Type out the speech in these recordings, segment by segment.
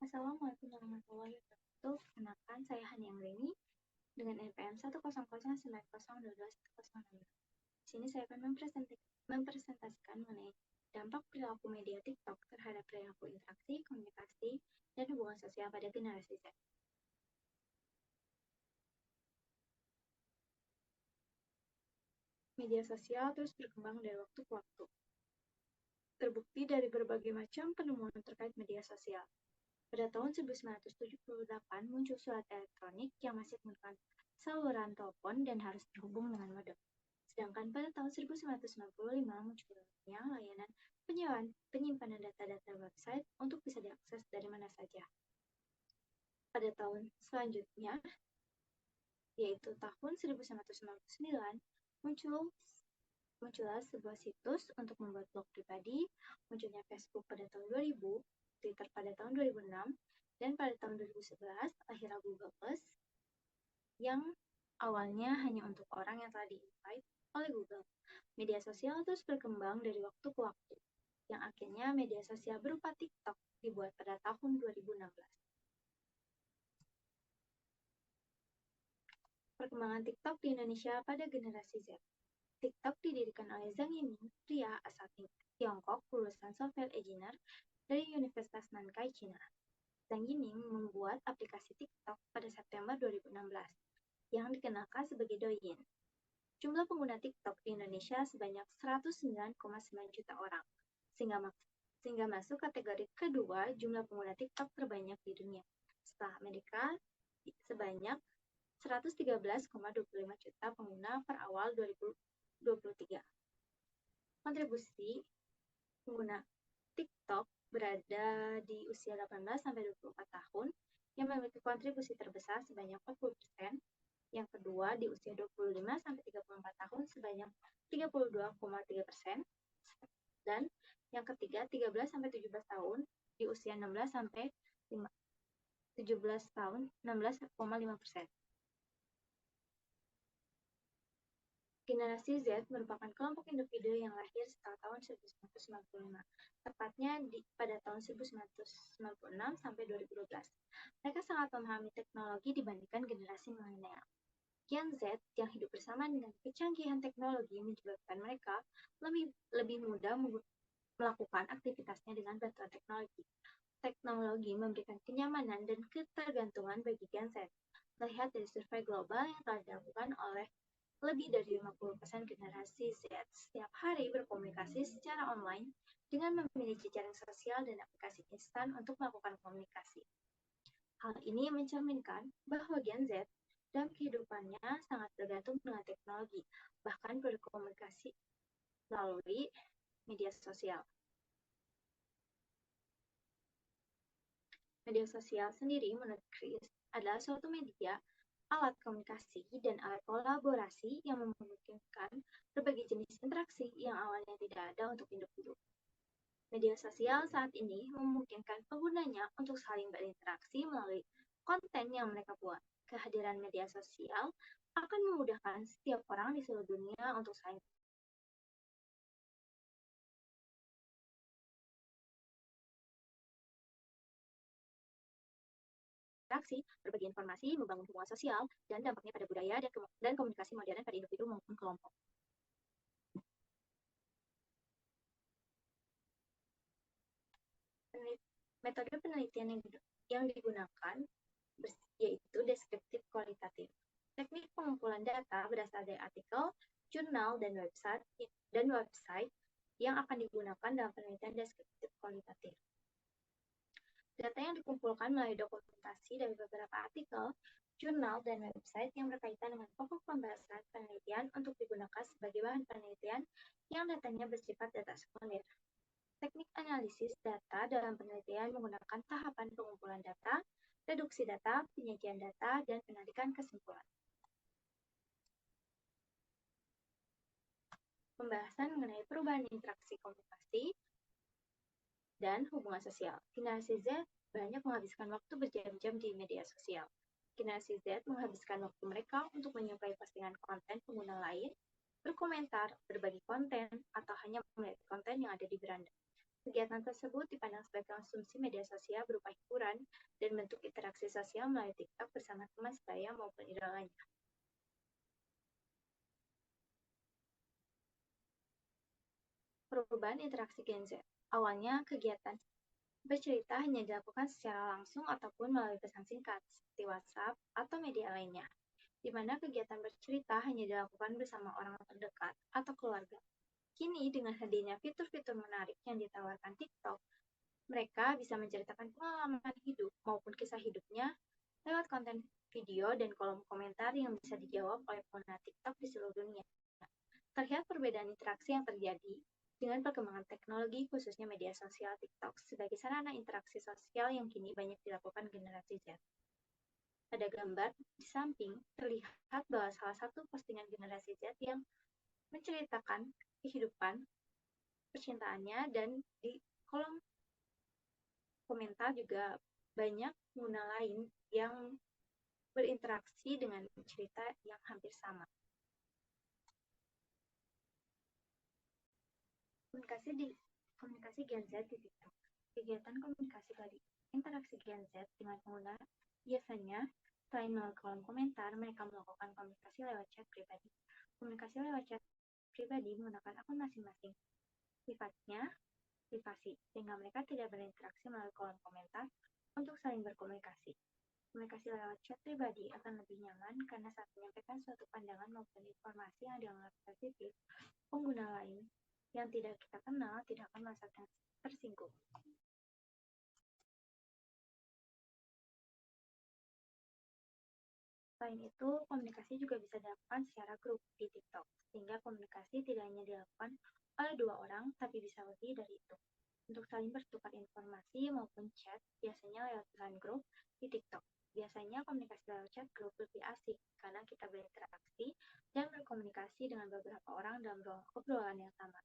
Assalamualaikum warahmatullahi wabarakatuh. Perkenalkan, saya Hani Anggreni dengan NPM 10090121006. Di sini saya akan mempresentasikan mengenai dampak perilaku media TikTok terhadap perilaku interaksi, komunikasi, dan hubungan sosial pada generasi Z. Media sosial terus berkembang dari waktu ke waktu. Terbukti dari berbagai macam penemuan terkait media sosial. Pada tahun 1978 muncul surat elektronik yang masih menggunakan saluran telepon dan harus terhubung dengan modem. Sedangkan pada tahun 1995 munculnya layanan penyimpanan data-data website untuk bisa diakses dari mana saja. Pada tahun selanjutnya, yaitu tahun 1999, muncullah sebuah situs untuk membuat blog pribadi, munculnya Facebook pada tahun 2000, Twitter pada tahun 2006, dan pada tahun 2011 akhirnya Google Plus yang awalnya hanya untuk orang yang telah di-invite oleh Google. Media sosial terus berkembang dari waktu ke waktu, yang akhirnya media sosial berupa TikTok dibuat pada tahun 2016. Perkembangan TikTok di Indonesia pada generasi Z. TikTok didirikan oleh Zhang Yiming, pria asal Tiongkok, lulusan software engineer dari Universitas Nankai, China. Zhang Yiming membuat aplikasi TikTok pada September 2016, yang dikenalkan sebagai Douyin. Jumlah pengguna TikTok di Indonesia sebanyak 109,9 juta orang, sehingga masuk kategori kedua jumlah pengguna TikTok terbanyak di dunia, setelah Amerika sebanyak 113,25 juta pengguna per awal 2023. Kontribusi pengguna TikTok berada di usia 18-24 tahun yang memiliki kontribusi terbesar sebanyak 40%, yang kedua di usia 25-34 tahun sebanyak 32,3%, dan yang ketiga 13-17 tahun di usia 16-17 tahun 16,5%. Generasi Z merupakan kelompok individu yang lahir setelah tahun 1995, tepatnya pada tahun 1996 sampai 2012. Mereka sangat memahami teknologi dibandingkan generasi milenial. Gen Z yang hidup bersama dengan kecanggihan teknologi menyebabkan mereka lebih mudah melakukan aktivitasnya dengan bantuan teknologi. Teknologi memberikan kenyamanan dan ketergantungan bagi Gen Z. Terlihat dari survei global yang telah dilakukan oleh lebih dari 50% generasi Z setiap hari berkomunikasi secara online dengan memilih jejaring sosial dan aplikasi instan untuk melakukan komunikasi. Hal ini mencerminkan bahwa Gen Z dalam kehidupannya sangat tergantung dengan teknologi, bahkan berkomunikasi melalui media sosial. Media sosial sendiri menurut Chris adalah suatu media, alat komunikasi, dan alat kolaborasi yang memungkinkan berbagai jenis interaksi yang awalnya tidak ada untuk individu. Media sosial saat ini memungkinkan penggunanya untuk saling berinteraksi melalui konten yang mereka buat. Kehadiran media sosial akan memudahkan setiap orang di seluruh dunia untuk saling interaksi, berbagi informasi, membangun hubungan sosial, dan dampaknya pada budaya dan komunikasi modern pada individu maupun kelompok. Metode penelitian yang digunakan yaitu deskriptif kualitatif. Teknik pengumpulan data berasal dari artikel, jurnal, dan website yang akan digunakan dalam penelitian deskriptif kualitatif. Data yang dikumpulkan melalui dokumentasi dari beberapa artikel, jurnal, dan website yang berkaitan dengan pokok pembahasan penelitian untuk digunakan sebagai bahan penelitian yang datanya bersifat data sekunder. Teknik analisis data dalam penelitian menggunakan tahapan pengumpulan data, reduksi data, penyajian data, dan penarikan kesimpulan. Pembahasan mengenai perubahan interaksi komunikasi dan hubungan sosial. Generasi Z banyak menghabiskan waktu berjam-jam di media sosial. Generasi Z menghabiskan waktu mereka untuk menyukai postingan konten pengguna lain, berkomentar, berbagi konten, atau hanya melihat konten yang ada di beranda. Kegiatan tersebut dipandang sebagai konsumsi media sosial berupa hiburan dan bentuk interaksi sosial melalui TikTok bersama teman sebaya maupun idolanya. Perubahan interaksi Gen Z. Awalnya, kegiatan bercerita hanya dilakukan secara langsung ataupun melalui pesan singkat, seperti WhatsApp atau media lainnya, di mana kegiatan bercerita hanya dilakukan bersama orang terdekat atau keluarga. Kini, dengan hadirnya fitur-fitur menarik yang ditawarkan TikTok, mereka bisa menceritakan pengalaman hidup maupun kisah hidupnya lewat konten video dan kolom komentar yang bisa dijawab oleh pengguna TikTok di seluruh dunia. Terlihat perbedaan interaksi yang terjadi dengan perkembangan teknologi khususnya media sosial TikTok sebagai sarana interaksi sosial yang kini banyak dilakukan generasi Z. Pada gambar di samping terlihat bahwa salah satu postingan generasi Z yang menceritakan kehidupan percintaannya dan di kolom komentar juga banyak pengguna lain yang berinteraksi dengan cerita yang hampir sama. Komunikasi Gen Z di TikTok. Kegiatan komunikasi dari interaksi Gen Z dengan pengguna biasanya selain melalui kolom komentar, mereka melakukan komunikasi lewat chat pribadi. Komunikasi lewat chat pribadi menggunakan akun masing-masing. Sifatnya privasi, sehingga mereka tidak berinteraksi melalui kolom komentar untuk saling berkomunikasi. Komunikasi lewat chat pribadi akan lebih nyaman karena saat menyampaikan suatu pandangan maupun informasi yang dianggap sensitif, pengguna lain yang tidak kita kenal tidak akan merasa tersinggung. Selain itu, komunikasi juga bisa dilakukan secara grup di TikTok, sehingga komunikasi tidak hanya dilakukan oleh 2 orang, tapi bisa lebih dari itu. Untuk saling bertukar informasi maupun chat, biasanya lewat pesan grup di TikTok. Biasanya komunikasi lewat chat grup lebih asik, karena kita berinteraksi dan berkomunikasi dengan beberapa orang dalam obrolan yang sama.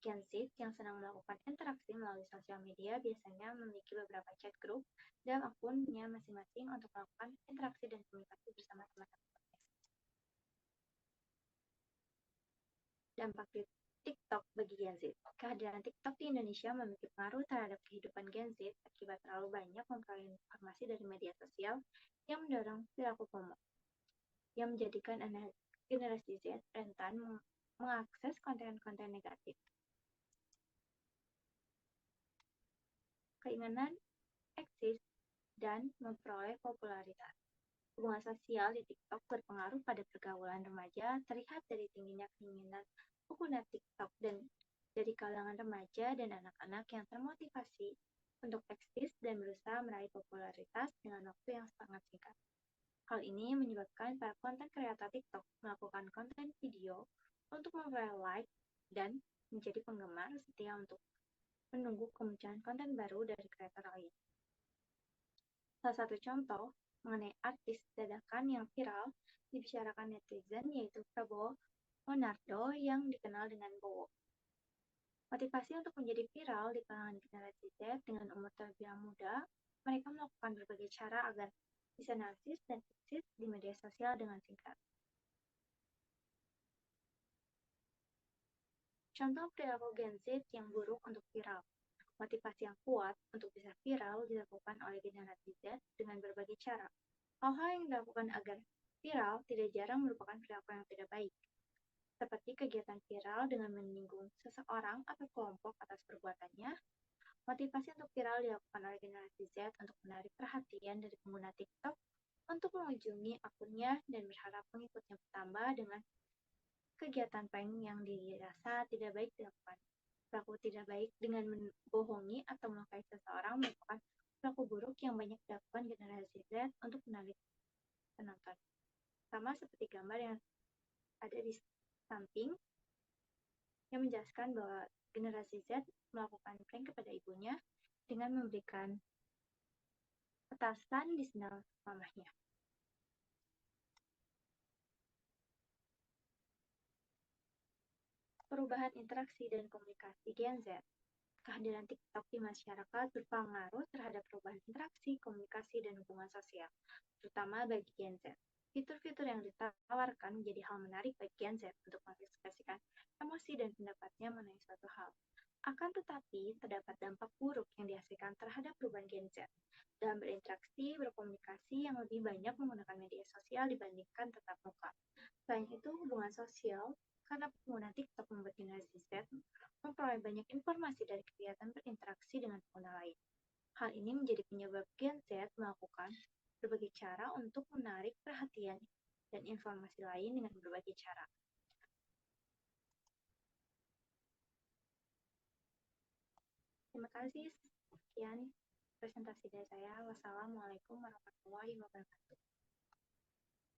Gen Z yang senang melakukan interaksi melalui sosial media biasanya memiliki beberapa chat group dalam akunnya masing-masing untuk melakukan interaksi dan komunikasi bersama teman-teman. Dampak TikTok bagi Gen Z. Kehadiran TikTok di Indonesia memiliki pengaruh terhadap kehidupan Gen Z akibat terlalu banyak memperoleh informasi dari media sosial yang mendorong perilaku FOMO, yang menjadikan generasi Z rentan mengakses konten-konten negatif. Keinginan eksis dan memperoleh popularitas. Hubungan sosial di TikTok berpengaruh pada pergaulan remaja, terlihat dari tingginya keinginan pengguna TikTok dan dari kalangan remaja dan anak-anak yang termotivasi untuk eksis dan berusaha meraih popularitas dengan waktu yang sangat singkat. Hal ini menyebabkan para konten kreator TikTok melakukan konten video untuk memperoleh like dan menjadi penggemar setia untuk menunggu kemunculan konten baru dari kreator lain. Salah satu contoh mengenai artis dadakan yang viral dibicarakan netizen yaitu Prabowo Leonardo yang dikenal dengan Bowo. Motivasi untuk menjadi viral di kalangan generasi Z dengan umur terbilang muda, mereka melakukan berbagai cara agar bisa narsis dan eksis di media sosial dengan singkat. Contoh perilaku Gen Z yang buruk untuk viral. Motivasi yang kuat untuk bisa viral dilakukan oleh generasi Z dengan berbagai cara. Hal-hal yang dilakukan agar viral tidak jarang merupakan perilaku yang tidak baik, seperti kegiatan viral dengan menyinggung seseorang atau kelompok atas perbuatannya. Motivasi untuk viral dilakukan oleh generasi Z untuk menarik perhatian dari pengguna TikTok untuk mengunjungi akunnya dan berharap pengikutnya bertambah dengan kegiatan prank yang dirasa tidak baik dilakukan. Perilaku tidak baik dengan membohongi atau melukai seseorang merupakan perilaku buruk yang banyak dilakukan generasi Z untuk menarik penonton. Sama seperti gambar yang ada di samping yang menjelaskan bahwa generasi Z melakukan prank kepada ibunya dengan memberikan petasan di sendal mamahnya. Perubahan interaksi dan komunikasi Gen Z. Kehadiran TikTok di masyarakat berpengaruh terhadap perubahan interaksi, komunikasi, dan hubungan sosial, terutama bagi Gen Z. Fitur-fitur yang ditawarkan menjadi hal menarik bagi Gen Z untuk mengekspresikan emosi dan pendapatnya mengenai suatu hal. Akan tetapi, terdapat dampak buruk yang dihasilkan terhadap perubahan Gen Z dalam berinteraksi, berkomunikasi yang lebih banyak menggunakan media sosial dibandingkan tatap muka. Selain itu, hubungan sosial karena pengguna TikTok membuat generasi Z memperoleh banyak informasi dari kegiatan berinteraksi dengan pengguna lain. Hal ini menjadi penyebab Gen Z melakukan berbagai cara untuk menarik perhatian dan informasi lain dengan berbagai cara. Terima kasih. Sekian presentasi dari saya. Wassalamualaikum warahmatullahi wabarakatuh.